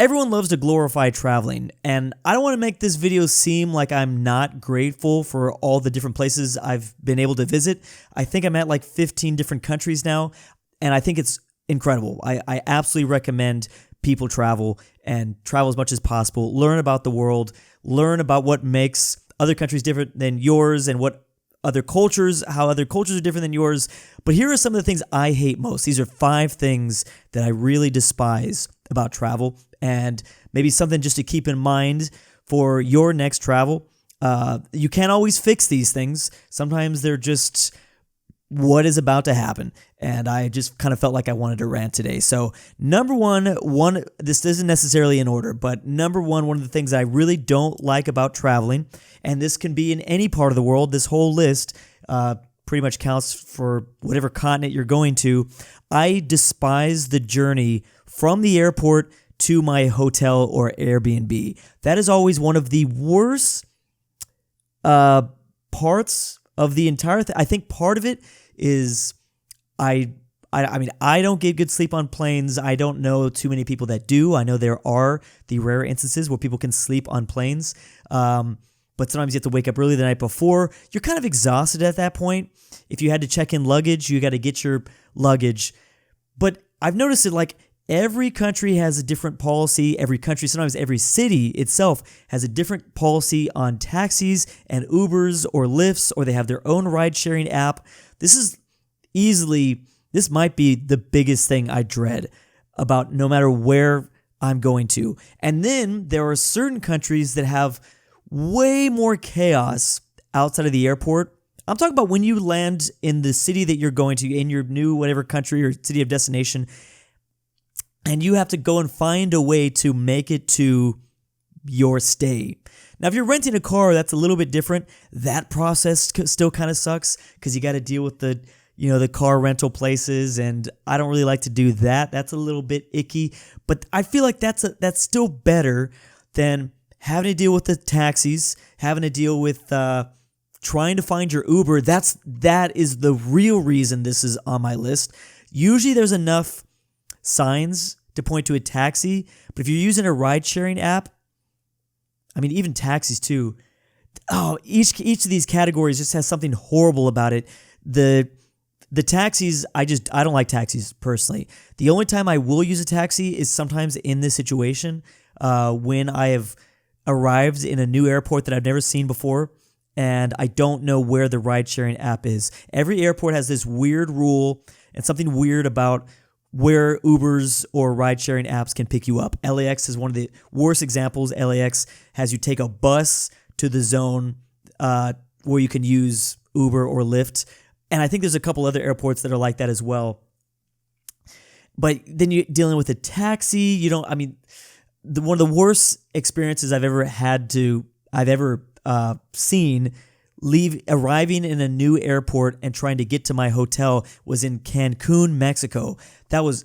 Everyone loves to glorify traveling, and I don't want to make this video seem like I'm not grateful for all the different places I've been able to visit. I think I'm at like 15 different countries now, and I think it's incredible. I absolutely recommend people travel and travel as much as possible. Learn about the world, learn about what makes other countries different than yours and what how other cultures are different than yours. But here are some of the things I hate most. These are 5 things that I really despise about travel, and maybe something just to keep in mind for your next travel. You can't always fix these things. Sometimes they're just what is about to happen. And I just kind of felt like I wanted to rant today. So number one, this isn't necessarily in order, but number one of the things I really don't like about traveling, and this can be in any part of the world, this whole list pretty much counts for whatever continent you're going to. I despise the journey from the airport to my hotel or Airbnb. That is always one of the worst parts of the entire thing. I think part of it is I mean, I don't get good sleep on planes. I don't know too many people that do. I know there are the rare instances where people can sleep on planes, but sometimes you have to wake up early the night before. You're kind of exhausted at that point. If you had to check in luggage, you got to get your luggage. But I've noticed it, like, every country has a different policy. Every country, sometimes every city itself has a different policy on taxis and Ubers or Lyfts, or they have their own ride-sharing app. This might be the biggest thing I dread about no matter where I'm going to. And then there are certain countries that have way more chaos outside of the airport. I'm talking about when you land in the city that you're going to, in your new whatever country or city of destination, and you have to go and find a way to make it to your stay. Now, if you're renting a car, that's a little bit different. That process still kind of sucks because you got to deal with the car rental places, and I don't really like to do that. That's a little bit icky, but I feel like that's still better than having to deal with the taxis, having to deal with trying to find your Uber. That is the real reason this is on my list. Usually there's enough signs to point to a taxi, but if you're using a ride-sharing app, I mean, even taxis too, each of these categories just has something horrible about it. The taxis, I don't like taxis personally. The only time I will use a taxi is sometimes in this situation, when I have arrived in a new airport that I've never seen before, and I don't know where the ride-sharing app is. Every airport has this weird rule and something weird about where Ubers or ride-sharing apps can pick you up. LAX is one of the worst examples. LAX has you take a bus to the zone where you can use Uber or Lyft. And I think there's a couple other airports that are like that as well. But then you're dealing with a taxi. One of the worst experiences I've ever seen arriving in a new airport and trying to get to my hotel was in Cancun, Mexico. That was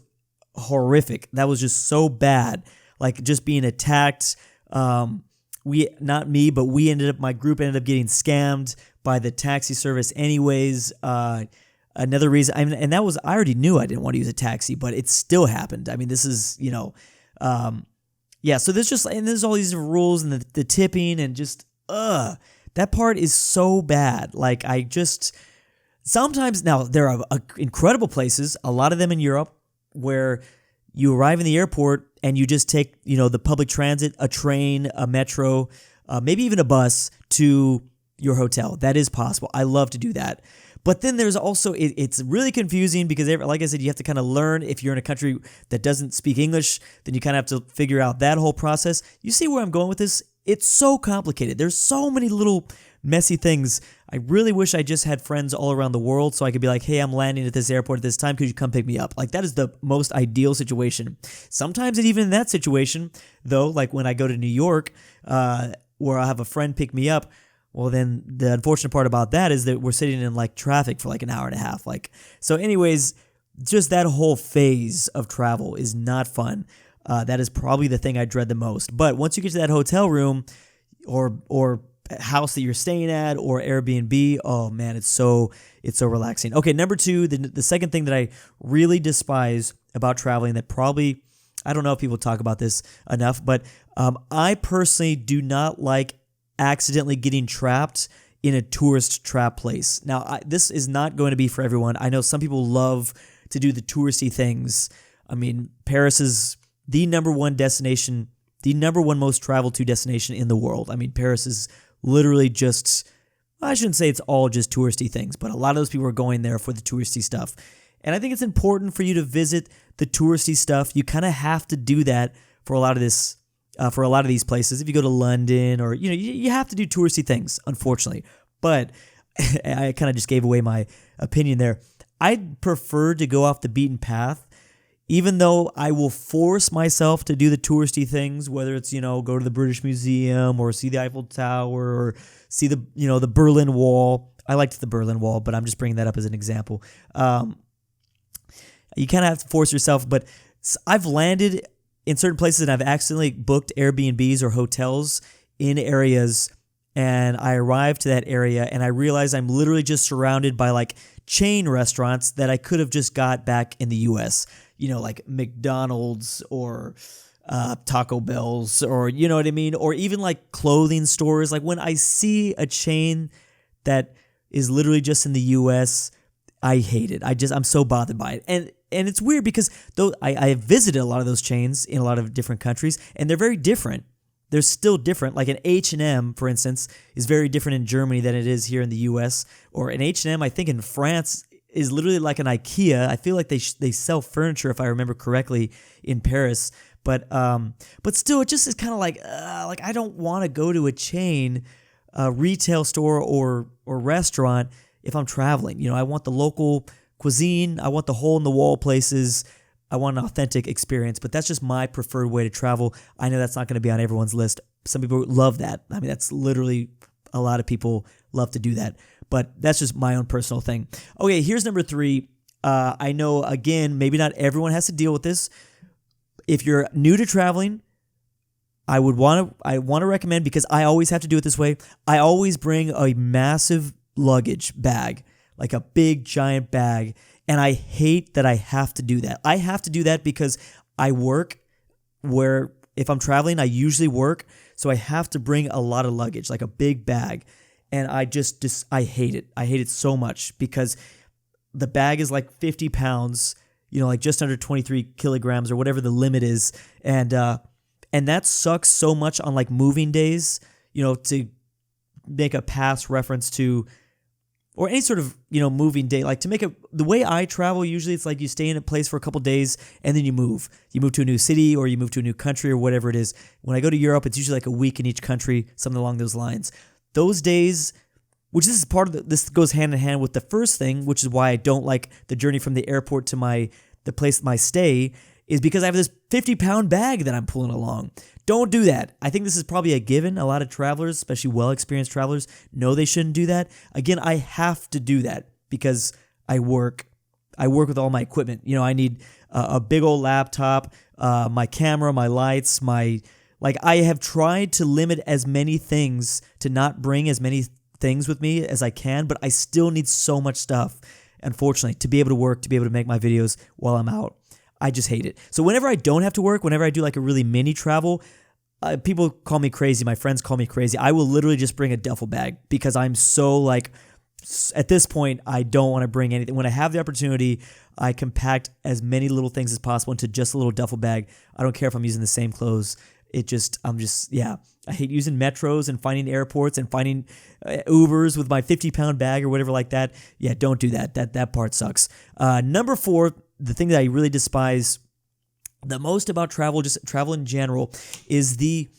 horrific. That was just so bad. Like, just being attacked. Not me, but my group ended up getting scammed by the taxi service anyways. Another reason, and that was, I already knew I didn't want to use a taxi, but it still happened. I mean, this is, so there's all these different rules and the tipping and just, that part is so bad. Like, sometimes, now there are incredible places, a lot of them in Europe, where you arrive in the airport and you just take, the public transit, a train, a metro, maybe even a bus to your hotel. That is possible. I love to do that. But then there's also, it's really confusing because, like I said, you have to kind of learn. If you're in a country that doesn't speak English, then you kind of have to figure out that whole process. You see where I'm going with this? It's so complicated. There's so many little messy things. I really wish I just had friends all around the world so I could be like, hey, I'm landing at this airport at this time. Could you come pick me up? Like, that is the most ideal situation. Sometimes, and even in that situation, though, like when I go to New York, where I'll have a friend pick me up, well, then the unfortunate part about that is that we're sitting in like traffic for like an hour and a half. So anyways, just that whole phase of travel is not fun. That is probably the thing I dread the most. But once you get to that hotel room or house that you're staying at or Airbnb, oh man, it's so relaxing. Okay, number 2, the second thing that I really despise about traveling that probably I don't know if people talk about this enough, but I personally do not like accidentally getting trapped in a tourist trap place. Now, this is not going to be for everyone. I know some people love to do the touristy things. I mean, Paris is the number one destination, the number one most traveled to destination in the world. I mean, Paris is literally just, I shouldn't say it's all just touristy things, but a lot of those people are going there for the touristy stuff. And I think it's important for you to visit the touristy stuff. You kind of have to do that for a lot of this, for a lot of these places. If you go to London or, you have to do touristy things, unfortunately. But I kind of just gave away my opinion there. I'd prefer to go off the beaten path, even though I will force myself to do the touristy things, whether it's, go to the British Museum or see the Eiffel Tower or see the, the Berlin Wall. I liked the Berlin Wall, but I'm just bringing that up as an example. You kind of have to force yourself, but I've landed in certain places and I've accidentally booked Airbnbs or hotels in areas, and I arrived to that area and I realized I'm literally just surrounded by like chain restaurants that I could have just got back in the US, like McDonald's or Taco Bell's, or you know what I mean? Or even like clothing stores. Like when I see a chain that is literally just in the US, I hate it. I'm so bothered by it. And it's weird because though I have visited a lot of those chains in a lot of different countries, and they're very different. They're still different. Like an H&M, for instance, is very different in Germany than it is here in the U.S. Or an H&M, I think in France, is literally like an IKEA. I feel like they sell furniture, if I remember correctly, in Paris. But still, it just is kind of like I don't want to go to a chain, retail store or restaurant if I'm traveling. I want the local cuisine. I want the hole-in-the-wall places. I want an authentic experience, but that's just my preferred way to travel. I know that's not going to be on everyone's list. Some people love that. I mean, that's literally a lot of people love to do that, but that's just my own personal thing. Okay, here's number 3. I know, again, maybe not everyone has to deal with this. If you're new to traveling, I want to recommend, because I always have to do it this way, I always bring a massive luggage bag, like a big giant bag. And I hate that I have to do that. I have to do that because I work where, if I'm traveling, I usually work. So I have to bring a lot of luggage, like a big bag. And I I hate it. I hate it so much because the bag is like 50 pounds, like just under 23 kilograms or whatever the limit is. And that sucks so much on like moving days, to make a past reference to, or any sort of, moving day, like to make the way I travel, usually it's like you stay in a place for a couple days and then you move to a new city or you move to a new country or whatever it is. When I go to Europe, it's usually like a week in each country, something along those lines. Those days, which this is part of this goes hand in hand with the first thing, which is why I don't like the journey from the airport to the place, my stay, is because I have this 50-pound bag that I'm pulling along. Don't do that. I think this is probably a given. A lot of travelers, especially well-experienced travelers, know they shouldn't do that. Again, I have to do that because I work with all my equipment. I need a big old laptop, my camera, my lights, I have tried to limit as many things, to not bring as many things with me as I can, but I still need so much stuff, unfortunately, to be able to work, to be able to make my videos while I'm out. I just hate it. So whenever I don't have to work, whenever I do like a really mini travel, people call me crazy. My friends call me crazy. I will literally just bring a duffel bag because I'm so at this point, I don't want to bring anything. When I have the opportunity, I compact as many little things as possible into just a little duffel bag. I don't care if I'm using the same clothes. I hate using metros and finding airports and finding Ubers with my 50-pound bag or whatever like that. Yeah, don't do that. That part sucks. Number 4, the thing that I really despise the most about travel, just travel in general, is the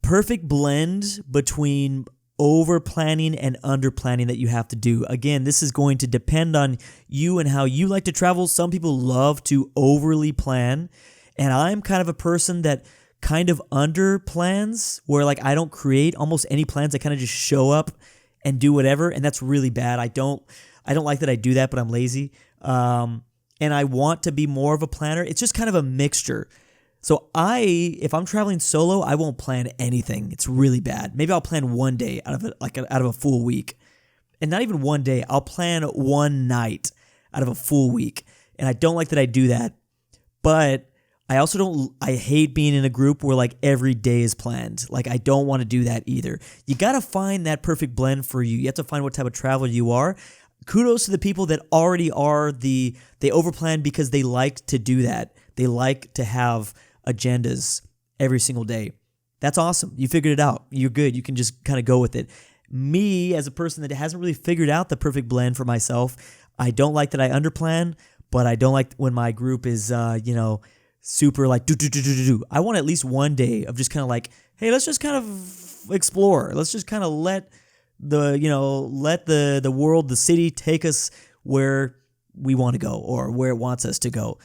perfect blend between over planning and under planning that you have to do. Again, this is going to depend on you and how you like to travel. Some people love to overly plan, and I'm kind of a person that kind of under plans, where I don't create almost any plans. I kind of just show up and do whatever, and that's really bad. I don't like that I do that, but I'm lazy. And I want to be more of a planner. It's just kind of a mixture. So if I'm traveling solo, I won't plan anything. It's really bad. Maybe I'll plan one day out of a full week. And not even one day. I'll plan one night out of a full week. And I don't like that I do that. But I also don't, I hate being in a group where like every day is planned. Like I don't want to do that either. You got to find that perfect blend for you. You have to find what type of traveler you are. Kudos to the people that already are they overplan because they like to do that. They like to have agendas every single day. That's awesome. You figured it out. You're good. You can just kind of go with it. Me, as a person that hasn't really figured out the perfect blend for myself, I don't like that I underplan, but I don't like when my group is, super like do. I want at least one day of just kind of like, hey, let's just kind of explore. Let's just kind of let the world, the city take us where we want to go or where it wants us to go.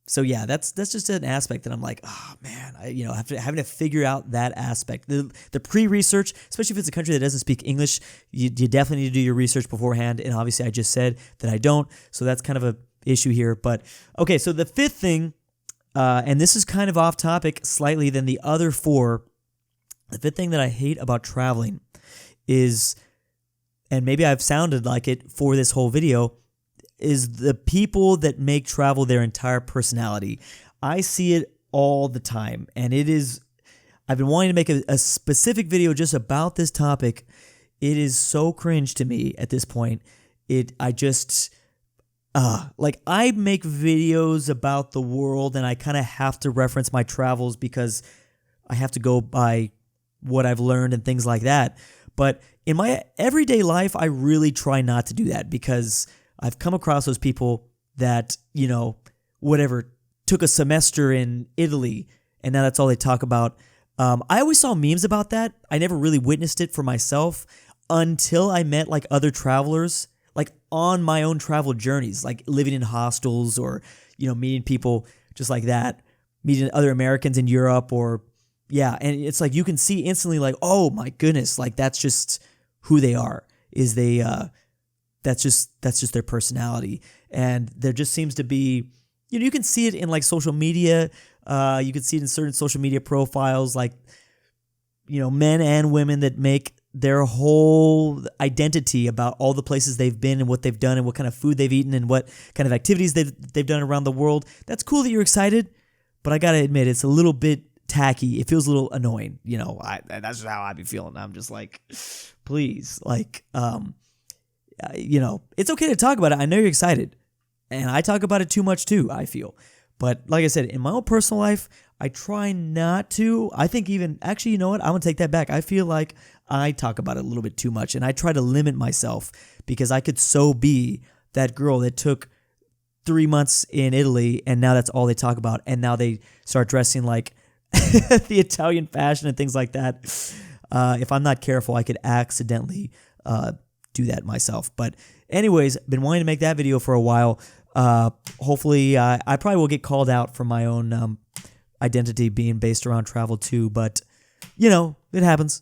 So yeah, that's just an aspect that I'm like, oh man, having to figure out that aspect. The pre-research, especially if it's a country that doesn't speak English, you definitely need to do your research beforehand. And obviously I just said that I don't, so that's kind of a issue here. But okay, so the fifth thing, and this is kind of off topic slightly than the other four, the fifth thing that I hate about traveling is, and maybe I've sounded like it for this whole video, is the people that make travel their entire personality. I see it all the time, and I've been wanting to make a specific video just about this topic. It is so cringe to me at this point. I make videos about the world and I kind of have to reference my travels because I have to go by what I've learned and things like that. But in my everyday life, I really try not to do that because I've come across those people that, took a semester in Italy and now that's all they talk about. I always saw memes about that. I never really witnessed it for myself until I met like other travelers, like on my own travel journeys, like living in hostels or, meeting people just like that, meeting other Americans in Europe or, yeah. And it's like, you can see instantly like, oh my goodness, like that's just who they are, that's just their personality. And there just seems to be, you can see it in like social media. You can see it in certain social media profiles, like, men and women that make their whole identity about all the places they've been and what they've done and what kind of food they've eaten and what kind of activities they've done around the world. That's cool that you're excited, but I gotta admit, it's a little bit tacky. It feels a little annoying. That's just how I be feeling. I'm just like, please, like, it's okay to talk about it. I know you're excited. And I talk about it too much too, I feel. But like I said, in my own personal life, I try not to. I think actually, you know what? I'm going to take that back. I feel like I talk about it a little bit too much. And I try to limit myself because I could so be that girl that took 3 months in Italy and now that's all they talk about. And now they start dressing like the Italian fashion and things like that. If I'm not careful, I could accidentally do that myself. But anyways, been wanting to make that video for a while. Hopefully, I probably will get called out for my own identity being based around travel too, but it happens.